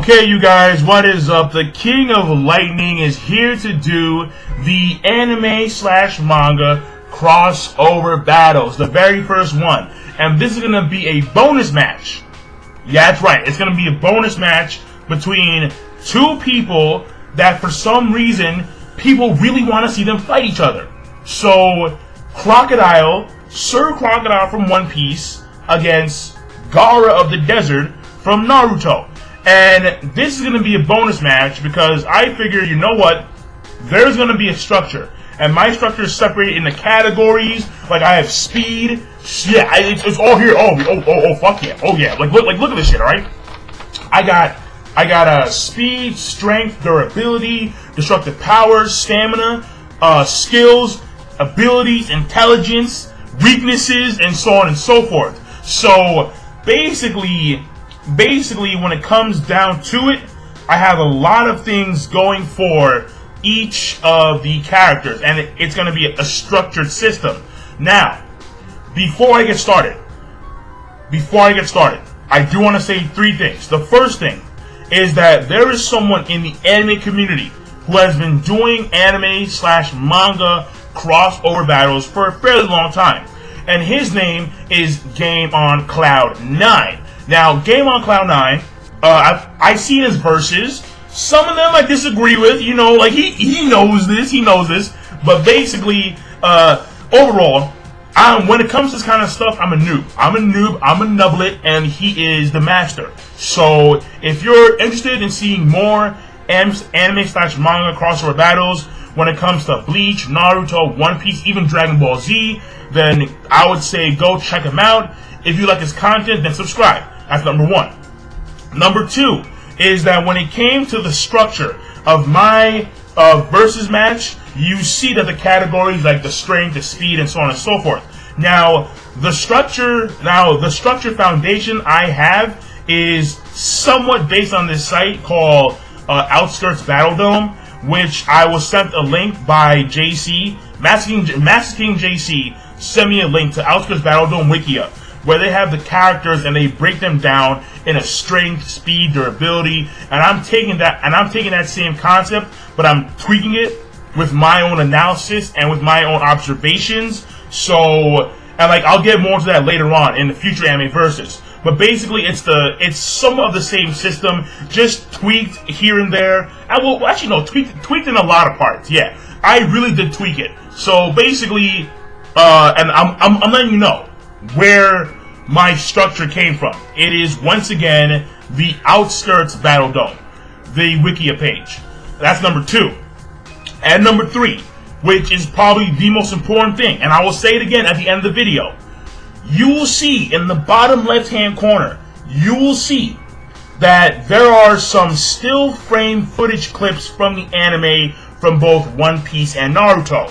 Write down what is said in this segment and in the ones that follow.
Okay, you guys, what is up? The King of Lightning is here to do the anime/manga crossover battles, the very first one. And this is going to be a bonus match. Yeah, that's right. It's going to be a bonus match between two people that for some reason people really want to see them fight each other. So, Crocodile, Sir Crocodile from One Piece against Gaara of the Desert from Naruto. And this is going to be a bonus match because I figure, you know what, there's going to be a structure. And my structure is separated into categories. Like I have speed. Yeah, it's all here. Oh, fuck yeah. Oh yeah. Look at this shit. All right. I got speed, strength, durability, destructive power, stamina, skills, abilities, intelligence, weaknesses, and so on and so forth. So basically, when it comes down to it, I have a lot of things going for each of the characters, and it's going to be a structured system. Now, before I get started, I do want to say three things. The first thing is that there is someone in the anime community who has been doing anime/manga crossover battles for a fairly long time, and his name is Game on Cloud 9. Now, Game on Cloud 9, I've seen his verses. Some of them I disagree with, you know, like he knows this, but basically, overall, when it comes to this kind of stuff, I'm a noob, I'm a nublet, and he is the master. So, if you're interested in seeing more anime/manga crossover battles, when it comes to Bleach, Naruto, One Piece, even Dragon Ball Z, then I would say go check him out. If you like his content, then subscribe. That's number one. Number two is that when it came to the structure of my versus match, you see that the categories like the strength, the speed, and so on and so forth. Now, the structure foundation I have is somewhat based on this site called Outskirts Battle Dome, which I was sent a link by JC, Master King JC, sent me a link to Outskirts Battle Dome Wikia, where they have the characters and they break them down in a strength, speed, durability, and I'm taking that same concept, but I'm tweaking it with my own analysis and with my own observations. So, and like I'll get more into that later on in the future anime verses. But basically, it's some of the same system, just tweaked here and there. Tweaked in a lot of parts. Yeah, I really did tweak it. So basically, and I'm letting you know where my structure came from. It is once again the Outskirts Battle Dome, the Wikia page. That's number two. And number three, which is probably the most important thing, and I will say it again at the end of the video. You will see in the bottom left-hand corner, you will see that there are some still frame footage clips from the anime from both One Piece and Naruto.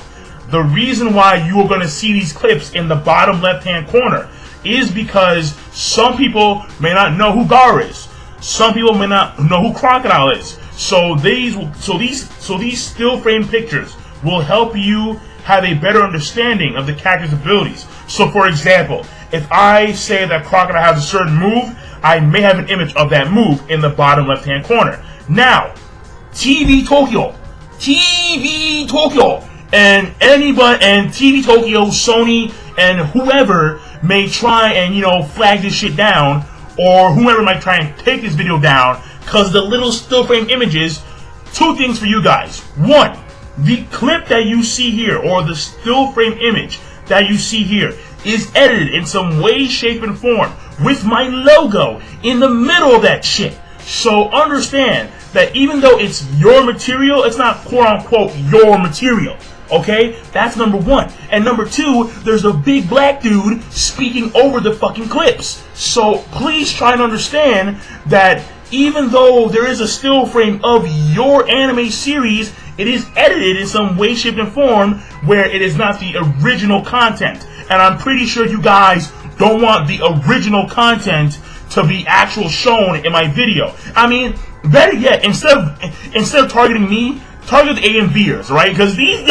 The reason why you are going to see these clips in the bottom left-hand corner is because some people may not know who Gaara is. Some people may not know who Crocodile is. So these still frame pictures will help you have a better understanding of the character's abilities. So for example, if I say that Crocodile has a certain move, I may have an image of that move in the bottom left-hand corner. Now, TV Tokyo, and anybody, and TV Tokyo, Sony, and whoever may try and, flag this shit down, or whoever might try and take this video down, because the little still frame images. Two things for you guys. One, the clip that you see here, or the still frame image that you see here, is edited in some way, shape, and form with my logo in the middle of that shit. So understand that even though it's your material, it's not quote-unquote your material. Okay? That's number one. And number two, there's a big black dude speaking over the fucking clips. So please try and understand that even though there is a still frame of your anime series, it is edited in some way, shape, and form where it is not the original content. And I'm pretty sure you guys don't want the original content to be actually shown in my video. I mean, better yet, instead of targeting me, target the AMVers, right? Because these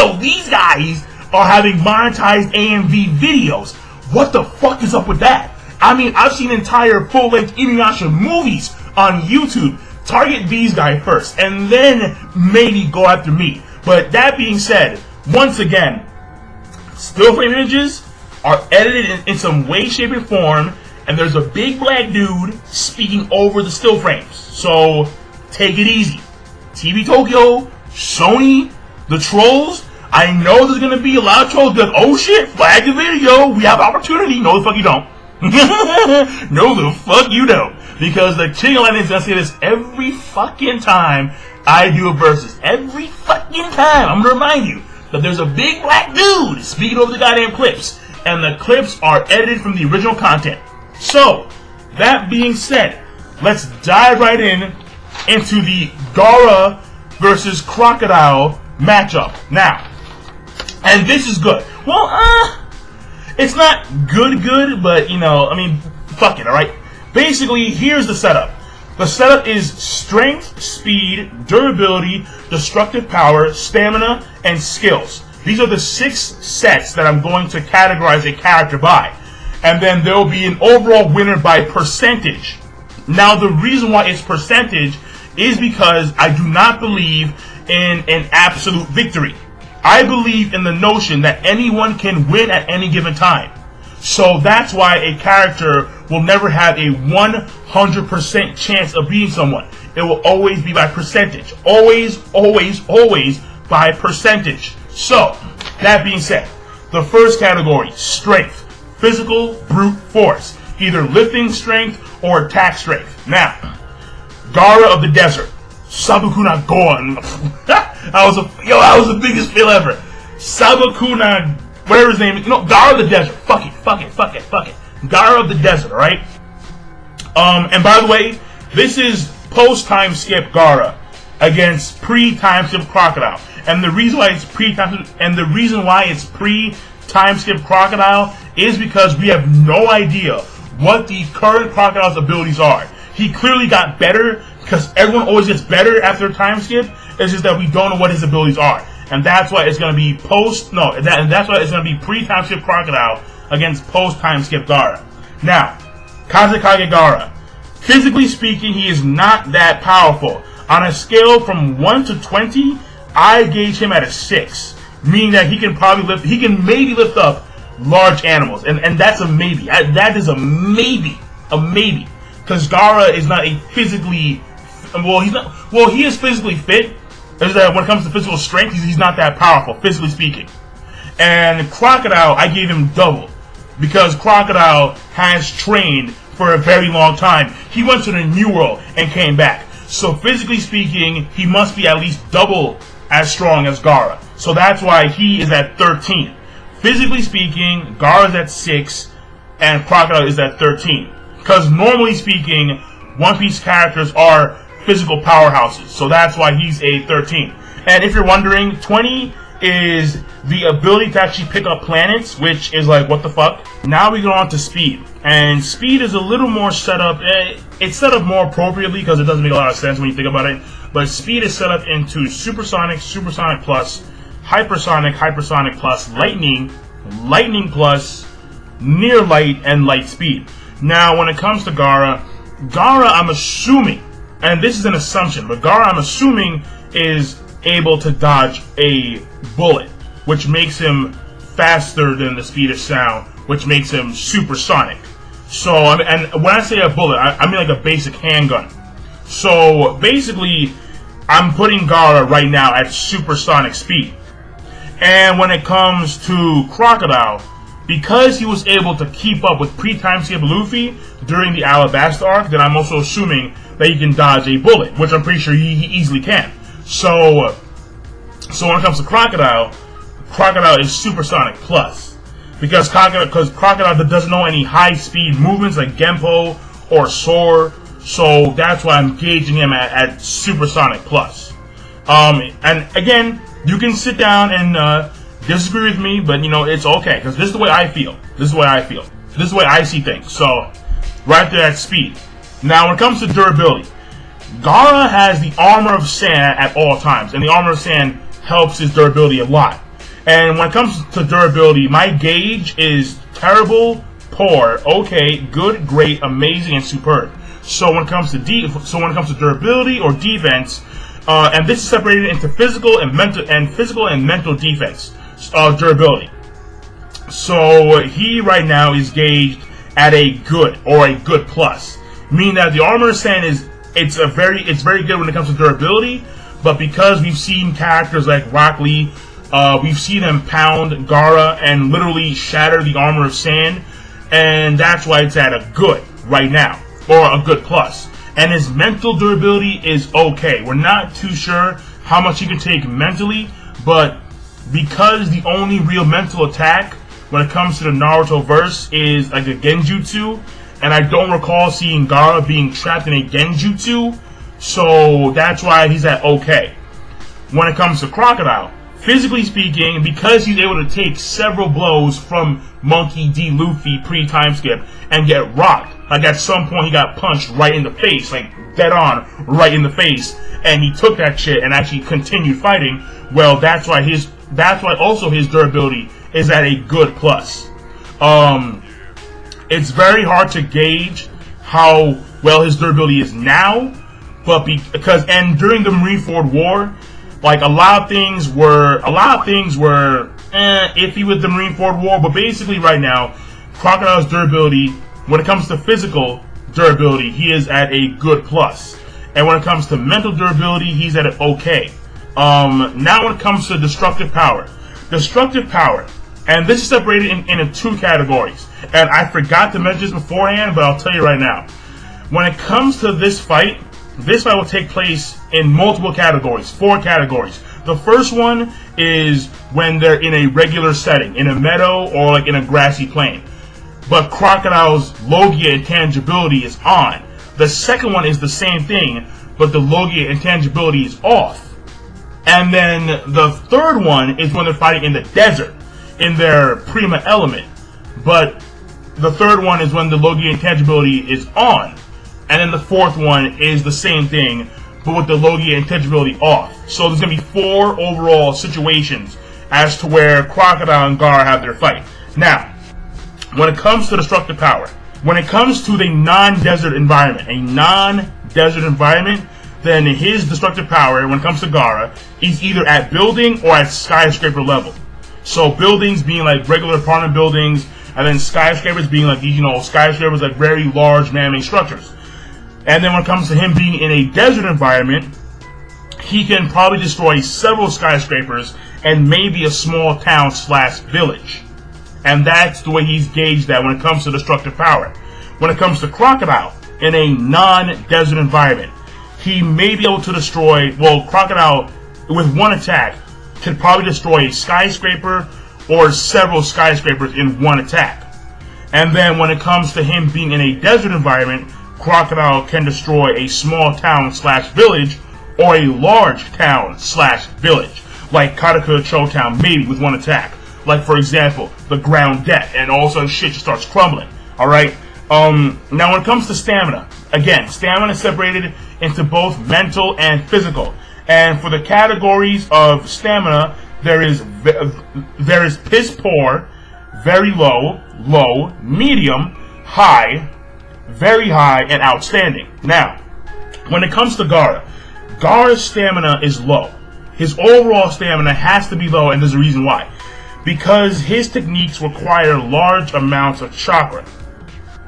guys are having monetized AMV videos. What the fuck is up with that? I mean, I've seen entire full-length Inuyasha movies on YouTube target these guys first, and then maybe go after me. But that being said, once again, still frame images are edited in some way, shape, or form, and there's a big black dude speaking over the still frames. So take it easy. TV Tokyo, Sony, the trolls. I know there's gonna be a lot of trolls that, oh shit, flag the video, we have opportunity. No the fuck you don't. No the fuck you don't. Because the chicken line is gonna say this every fucking time I do a versus. Every fucking time. I'm gonna remind you that there's a big black dude speaking over the goddamn clips. And the clips are edited from the original content. So, that being said, let's dive right into the Gaara versus Crocodile matchup. Now, and this is good. Well, it's not good, but, you know, I mean, fuck it, alright? Basically, here's the setup. The setup is strength, speed, durability, destructive power, stamina, and skills. These are the 6 sets that I'm going to categorize a character by. And then there will be an overall winner by percentage. Now, the reason why it's percentage is because I do not believe in an absolute victory. I believe in the notion that anyone can win at any given time. So that's why a character will never have a 100% chance of beating someone. It will always be by percentage. Always by percentage. So, that being said, the first category, strength. Physical, brute force. Either lifting strength or attack strength. Now, Gaara of the Desert. Sabukuna Gohan. That was the biggest fail ever. Sabukuna, whatever his name is. No, Gaara of the Desert. Fuck it. Gaara of the Desert, alright? And by the way, this is post-time skip Gaara against pre-time skip Crocodile. And the reason why it's pre-time skip Crocodile is because we have no idea what the current Crocodile's abilities are. He clearly got better because everyone always gets better after a time skip. It's just that we don't know what his abilities are, and that's why it's going to be that's why it's going to be pre-time skip Crocodile against post-time skip Gaara. Now, Kazekage Gaara. Physically speaking, he is not that powerful. On a scale from 1 to 20, I gauge him at a 6, meaning that he can maybe lift up large animals, and that's a maybe. That is a maybe, because Gaara is not a physically, he is physically fit. Is that when it comes to physical strength, he's not that powerful, physically speaking. And Crocodile, I gave him double, because Crocodile has trained for a very long time. He went to the New World and came back. So physically speaking, he must be at least double as strong as Gaara. So that's why he is at 13. Physically speaking, Gaara is at 6, and Crocodile is at 13. Because normally speaking, One Piece characters are physical powerhouses. So that's why he's a 13. And if you're wondering, 20 is the ability to actually pick up planets, which is like, what the fuck? Now we go on to speed. And speed is a little more set up. It's set up more appropriately because it doesn't make a lot of sense when you think about it. But speed is set up into supersonic, supersonic plus, hypersonic, hypersonic plus, lightning, lightning plus, near light, and light speed. Now, when it comes to Gaara, I'm assuming, and this is an assumption, but Gaara, I'm assuming, is able to dodge a bullet, which makes him faster than the speed of sound, which makes him supersonic. So, and when I say a bullet, I mean like a basic handgun. So, basically, I'm putting Gaara right now at supersonic speed. And when it comes to Crocodile, because he was able to keep up with pre-time skip Luffy during the Alabasta arc, then I'm also assuming that he can dodge a bullet, which I'm pretty sure he easily can. So when it comes to Crocodile, Crocodile is supersonic plus. Because Crocodile doesn't know any high-speed movements like Genpo or Soar, so that's why I'm gauging him at supersonic plus. And again, you can sit down and disagree with me, but you know, it's okay, because this is the way I feel. This is the way I see things. So, right there at speed. Now, when it comes to durability, Gaara has the Armor of Sand at all times, and the Armor of Sand helps his durability a lot. And when it comes to durability, my gauge is terrible, poor, okay, good, great, amazing, and superb. So when it comes to durability or defense, and this is separated into physical and mental defense durability. So he right now is gauged at a good or a good plus, meaning that the Armor of Sand it's very good when it comes to durability, but because we've seen characters like Rock Lee, we've seen him pound Gaara and literally shatter the Armor of Sand, and that's why it's at a good right now, or a good plus. And his mental durability is okay. We're not too sure how much he can take mentally, but because the only real mental attack when it comes to the Naruto verse is like a genjutsu, and I don't recall seeing Gaara being trapped in a genjutsu, so that's why he's at okay. When it comes to Crocodile, physically speaking, because he's able to take several blows from Monkey D. Luffy pre-time skip and get rocked. Like at some point he got punched right in the face, like dead on, right in the face, and he took that shit and actually continued fighting. Well, that's why also his durability is at a good plus. It's very hard to gauge how well his durability is now, but and during the Marineford War, like a lot of things were iffy with the Marineford War, but basically right now, Crocodile's durability, when it comes to physical durability, he is at a good plus. And when it comes to mental durability, he's at an okay. Now when it comes to destructive power, and this is separated into two categories. And I forgot to mention this beforehand, but I'll tell you right now. When it comes to this fight will take place in multiple categories, 4 categories. The first one is when they're in a regular setting, in a meadow or like in a grassy plain, but Crocodile's Logia intangibility is on. The second one is the same thing, but the Logia intangibility is off. And then the third one is when they're fighting in the desert, in their prima element. But the third one is when the Logia intangibility is on. And then the fourth one is the same thing, but with the Logia intangibility off. So there's going to be 4 overall situations as to where Crocodile and Gaara have their fight. Now, when it comes to destructive power, when it comes to the non-desert environment, then his destructive power, when it comes to Gaara, is either at building or at skyscraper level. So buildings being like regular apartment buildings, and then skyscrapers being like, skyscrapers like very large man-made structures. And then when it comes to him being in a desert environment, he can probably destroy several skyscrapers and maybe a small town / village. And that's the way he's gauged that when it comes to destructive power. When it comes to Crocodile, in a non-desert environment, he may be able to destroy, Crocodile, with one attack, could probably destroy a skyscraper or several skyscrapers in one attack. And then when it comes to him being in a desert environment, Crocodile can destroy a small town / village or a large town / village, like Katakura Town, maybe with one attack. Like, for example, the ground death, and all of a sudden shit just starts crumbling. Alright? Now when it comes to stamina, again, stamina is separated into both mental and physical. And for the categories of stamina, there is piss poor, very low, low, medium, high, very high, and outstanding. Now, when it comes to Gaara, Gaara's stamina is low. His overall stamina has to be low, and there's a reason why. Because his techniques require large amounts of chakra.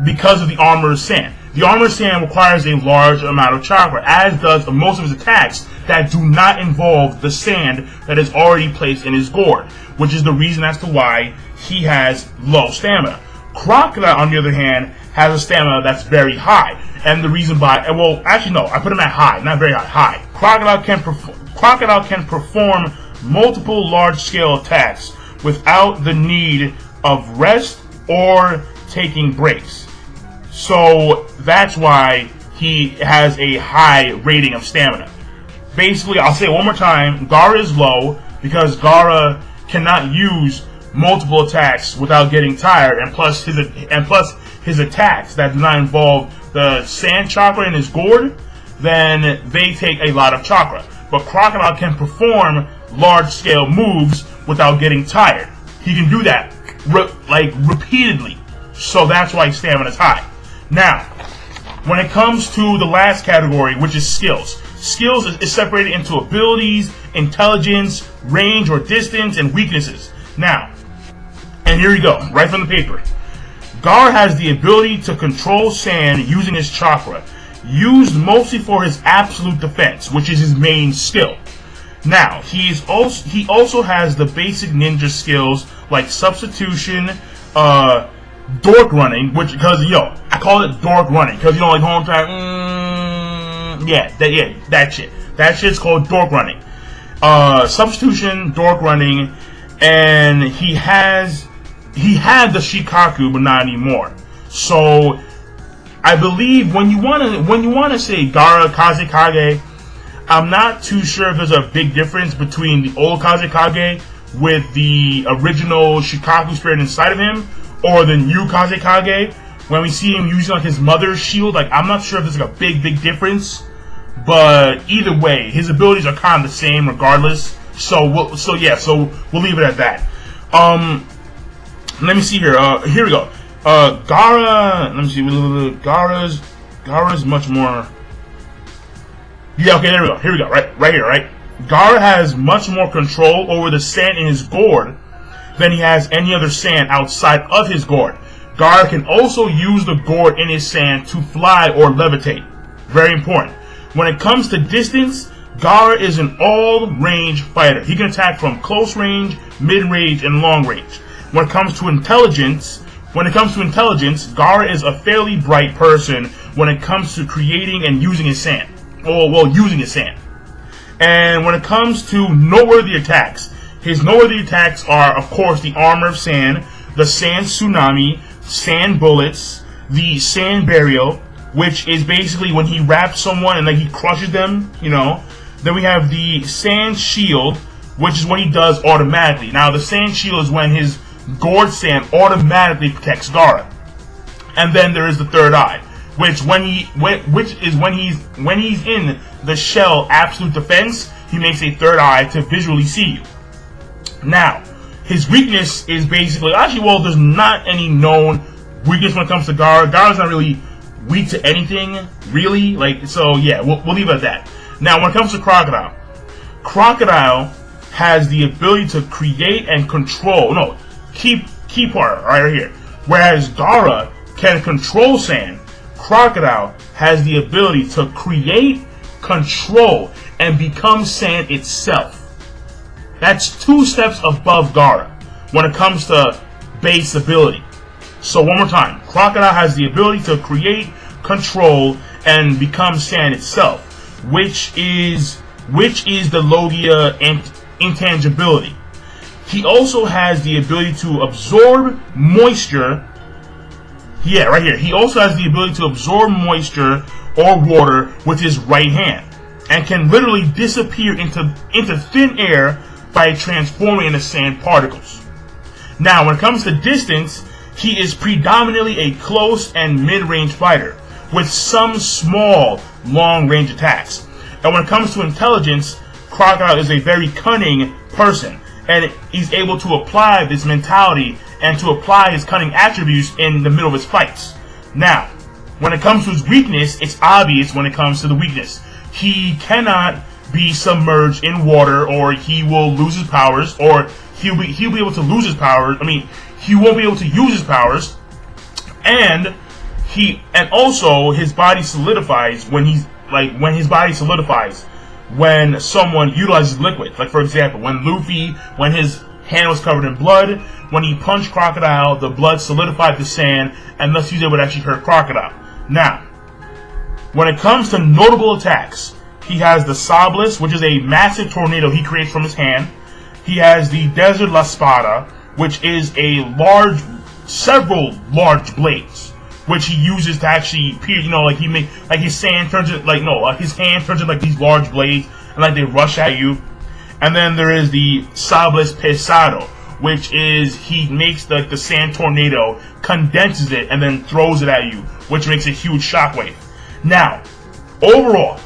Because of the Armor of Sand. The Armor of Sand requires a large amount of chakra, as does most of his attacks that do not involve the sand that is already placed in his gourd, which is the reason as to why he has low stamina. Crocodile, on the other hand, has a stamina that's very high, and the reason why, I put him at high, not very high, high. Crocodile can perform multiple large-scale attacks without the need of rest or taking breaks. So that's why he has a high rating of stamina. Basically, I'll say it one more time, Gaara is low because Gaara cannot use multiple attacks without getting tired, and plus his attacks that do not involve the sand chakra in his gourd, then they take a lot of chakra. But Crocodile can perform large-scale moves without getting tired. He can do that repeatedly. So that's why his stamina is high. Now, When it comes to the last category, which is skills, skills is separated into abilities, intelligence, range or distance, and weaknesses. Now, and here you go, right from the paper. Gaara has the ability to control sand using his chakra, used mostly for his absolute defense, which is his main skill. Now, he also has the basic ninja skills like substitution, dork running, which, because, I call it dork running, because, like, home time, that shit. That shit's called dork running. Substitution, dork running, and he had the Shikaku, but not anymore. So, I believe when you wanna say Gaara Kazekage, I'm not too sure if there's a big difference between the old Kazekage with the original Shikaku spirit inside of him, or the new Kazekage when we see him using like his mother's shield. Like, I'm not sure if there's like a big difference, but either way, his abilities are kind of the same regardless. So we'll leave it at that. Let me see here. Here we go. Gaara. Let me see. Gaara's much more. Yeah, okay, there we go. Here we go. Right here, right? Gaara has much more control over the sand in his gourd than he has any other sand outside of his gourd. Gaara can also use the gourd in his sand to fly or levitate. Very important. When it comes to distance, Gaara is an all-range fighter. He can attack from close range, mid-range, and long range. When it comes to intelligence, Gaara is a fairly bright person when it comes to creating and using his sand. Using his sand. And when it comes to noteworthy attacks, his noteworthy attacks are, of course, the Armor of Sand, the Sand Tsunami, Sand Bullets, the Sand Burial, which is basically when he wraps someone and like he crushes them, Then we have the Sand Shield, which is what he does automatically. Now, the Sand Shield is when his gourd sand automatically protects Gaara. And then there is the Third Eye, which is when he's in the shell absolute defense, he makes a third eye to visually see you. Now, his weakness is basically, there's not any known weakness when it comes to Gaara. Gaara's not really weak to anything, really. We'll leave it at that. Now, when it comes to Crocodile has the ability to create and control. Key part right here. Whereas Gaara can control sand, Crocodile has the ability to create, control, and become sand itself. That's 2 steps above Gaara when it comes to base ability. So one more time, Crocodile has the ability to create, control, and become sand itself, which is the Logia intangibility. He also has the ability to absorb moisture. Yeah, right here. He also has the ability to absorb moisture or water with his right hand, and can literally disappear into thin air by transforming into sand particles. Now, when it comes to distance, he is predominantly a close and mid-range fighter, with some small, long-range attacks. And when it comes to intelligence, Crocodile is a very cunning person, and he's able to apply this mentality and to apply his cunning attributes in the middle of his fights. Now, when it comes to his weakness, it's obvious when it comes to the weakness. He cannot be submerged in water, or he will lose his powers, or he'll be able to lose his powers. He won't be able to use his powers, and also his body solidifies when someone utilizes liquid. Like, for example, when Luffy, when his hand was covered in blood, when he punched Crocodile, the blood solidified the sand, and thus he was able to actually hurt Crocodile. Now, when it comes to notable attacks, he has the Sablis, which is a massive tornado he creates from his hand. He has the Desert La Spada, which is several large blades, which he uses to actually pierce. His hand turns it into these large blades, and they rush at you. And then there is the Sablis Pesado, which is he makes the sand tornado, condenses it, and then throws it at you, which makes a huge shockwave. Now, overall,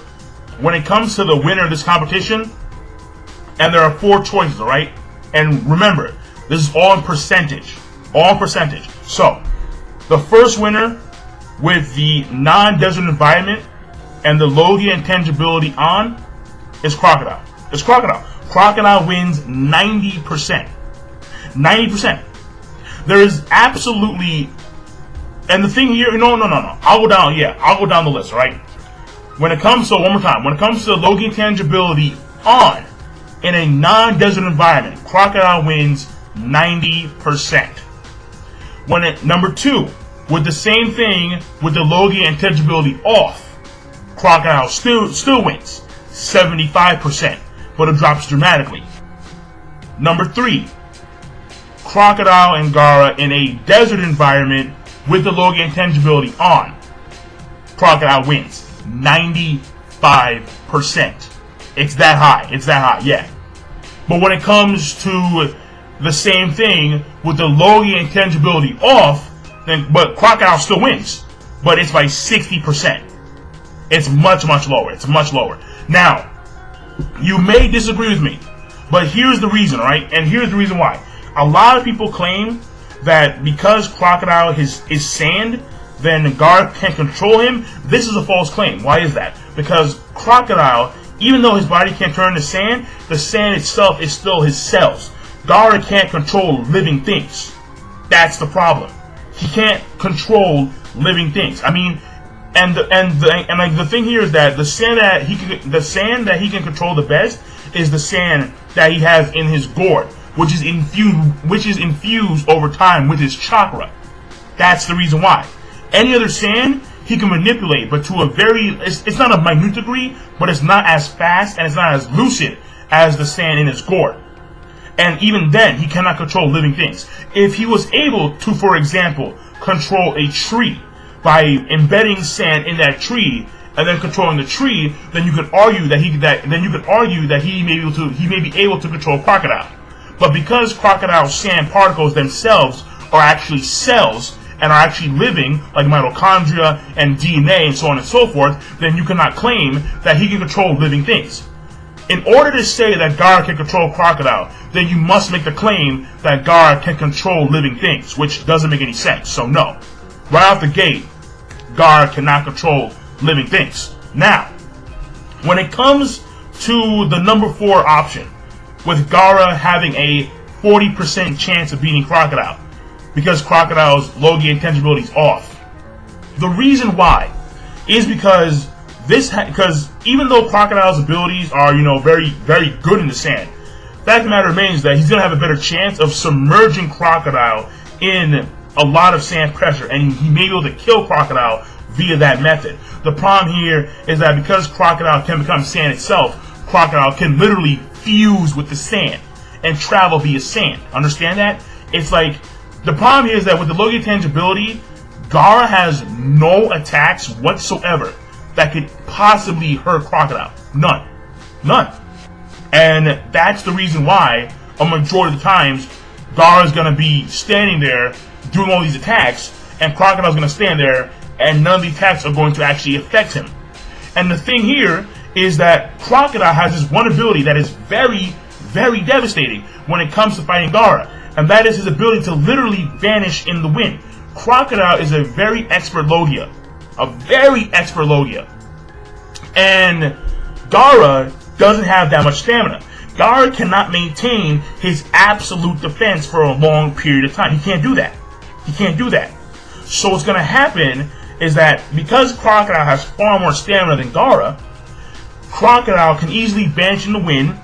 when it comes to the winner of this competition, and there are 4 choices, alright? And remember, this is all in percentage. So, the first winner with the non-desert environment and the Logia intangibility on is Crocodile. It's Crocodile. Crocodile wins 90%. 90%. There is absolutely, and the thing here, no. I'll go down the list, right? When it comes to, one more time, when it comes to Logia intangibility on in a non-desert environment, Crocodile wins 90%. Number 2, with the same thing with the Logia intangibility off, Crocodile still wins 75%, but it drops dramatically. Number 3, Crocodile and Gaara in a desert environment with the Logia intangibility on, Crocodile wins 95%. It's that high, yeah. But when it comes to the same thing with the Logia intangibility off, but Crocodile still wins, but it's by 60%. It's much lower. It's much lower. Now, you may disagree with me, but here's the reason, right? And here's the reason why. A lot of people claim that because Crocodile is sand, then Gaara can control him. This is a false claim. Why is that? Because Crocodile, even though his body can't turn to sand, the sand itself is still his cells. Gaara can't control living things. That's the problem. He can't control living things. I mean, and the thing here is that the sand that he can control the best is the sand that he has in his gourd, which is infused over time with his chakra. That's the reason why. Any other sand he can manipulate, but to a very, it's not a minute degree, but it's not as fast and it's not as lucid as the sand in his gourd. And even then, he cannot control living things. If he was able to, for example, control a tree by embedding sand in that tree and then controlling the tree, then you could argue that he may be able to control Crocodile. But because Crocodile's sand particles themselves are actually cells and are actually living, like mitochondria and DNA and so on and so forth, then you cannot claim that he can control living things. In order to say that Gaara can control Crocodile, then you must make the claim that Gaara can control living things, which doesn't make any sense. So no. Right off the gate, Gaara cannot control living things. Now, when it comes to the number 4 option, with Gaara having a 40% chance of beating Crocodile, because Crocodile's Logia intangibility is off. The reason why is because even though Crocodile's abilities are, very, very good in the sand, the fact of the matter remains that he's going to have a better chance of submerging Crocodile in a lot of sand pressure, and he may be able to kill Crocodile via that method. The problem here is that because Crocodile can become sand itself, Crocodile can literally fuse with the sand and travel via sand. Understand that? It's like, the problem here is that with the Logia intangibility, Gaara has no attacks whatsoever that could possibly hurt Crocodile. None. And that's the reason why a majority of the times Gaara is going to be standing there doing all these attacks, and Crocodile's going to stand there, and none of the attacks are going to actually affect him. And the thing here is that Crocodile has this one ability that is very, very devastating when it comes to fighting Gaara, and that is his ability to literally vanish in the wind. Crocodile is a very expert Logia. And Gaara doesn't have that much stamina. Gaara cannot maintain his absolute defense for a long period of time. He can't do that. So what's going to happen is that because Crocodile has far more stamina than Gaara, Crocodile can easily vanish in the wind.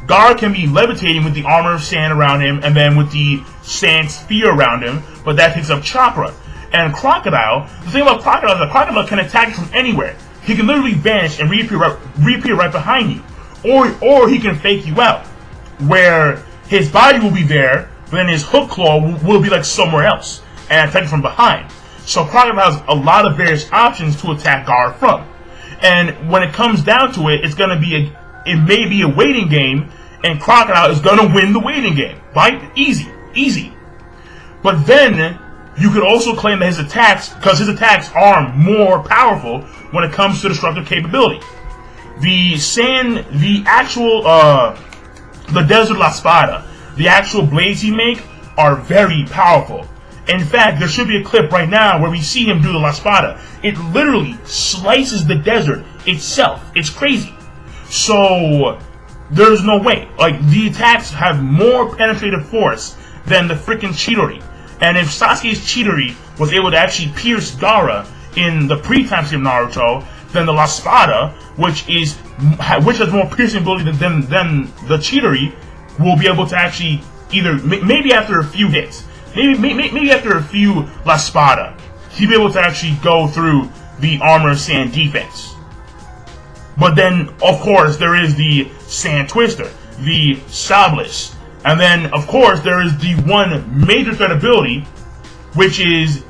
Gaara can be levitating with the armor of sand around him and then with the sand sphere around him, but that takes up chakra. And Crocodile, the thing about Crocodile is that Crocodile can attack you from anywhere. He can literally vanish and reappear right behind you. Or he can fake you out, where his body will be there, but then his hook claw will be like somewhere else and attack you from behind. So Crocodile has a lot of various options to attack Gaara from. And when it comes down to it, it may be a waiting game, and Crocodile is going to win the waiting game. Right? Easy. But then, you could also claim that his attacks, because his attacks are more powerful when it comes to destructive capability. The Desert La Spada, the actual blades he make are very powerful. In fact, there should be a clip right now where we see him do the La Spada. It literally slices the desert itself. It's crazy. So there's no way. Like, the attacks have more penetrative force than the freaking Chidori. And if Sasuke's Chidori was able to actually pierce Gaara in the pre-time skip Naruto, then the La Spada, which has more piercing ability than the Chidori, will be able to actually either maybe after a few hits, maybe after a few La Spada, he'll be able to actually go through the Armor Sand defense. But then, of course, there is the Sand Twister, the Sabless, and then, of course, there is the one major threat ability, which is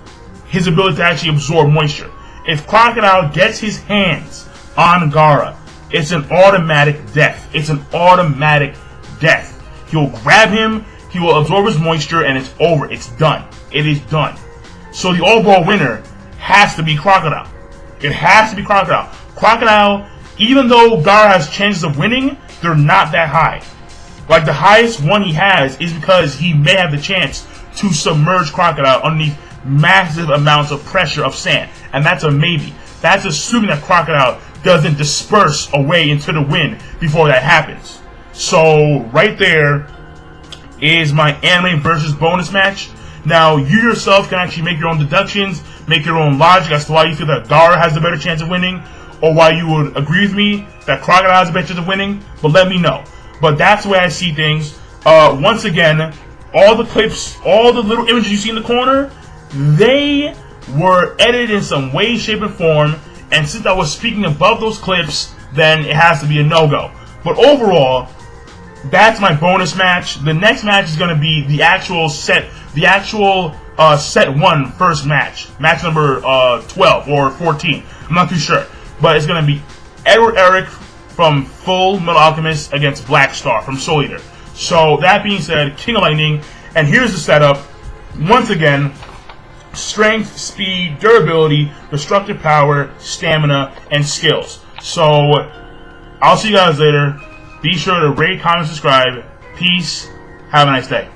his ability to actually absorb moisture. If Crocodile gets his hands on Gaara, it's an automatic death. It's an automatic death. He'll grab him, he will absorb his moisture, and it's over. It's done. It is done. So the overall winner has to be Crocodile. It has to be Crocodile. Crocodile, even though Gaara has chances of winning, they're not that high. Like, the highest one he has is because he may have the chance to submerge Crocodile underneath massive amounts of pressure of sand. And that's a maybe. That's assuming that Crocodile doesn't disperse away into the wind before that happens. So, right there is my anime versus bonus match. Now, you yourself can actually make your own deductions, make your own logic as to why you feel that Gaara has a better chance of winning, or why you would agree with me that Crocodile has a better chance of winning, but let me know. But that's the way I see things. Once again, all the clips, all the little images you see in the corner, they were edited in some way, shape, and form, and since I was speaking above those clips, then it has to be a no-go. But overall, that's my bonus match. The next match is going to be the actual set one first match. Match number 12 or 14. I'm not too sure. But it's going to be Edward Eric from Full Metal Alchemist against Black Star from Soul Eater. So, that being said, King of Lightning, and here's the setup. Once again, strength, speed, durability, destructive power, stamina, and skills. So, I'll see you guys later. Be sure to rate, comment, subscribe. Peace. Have a nice day.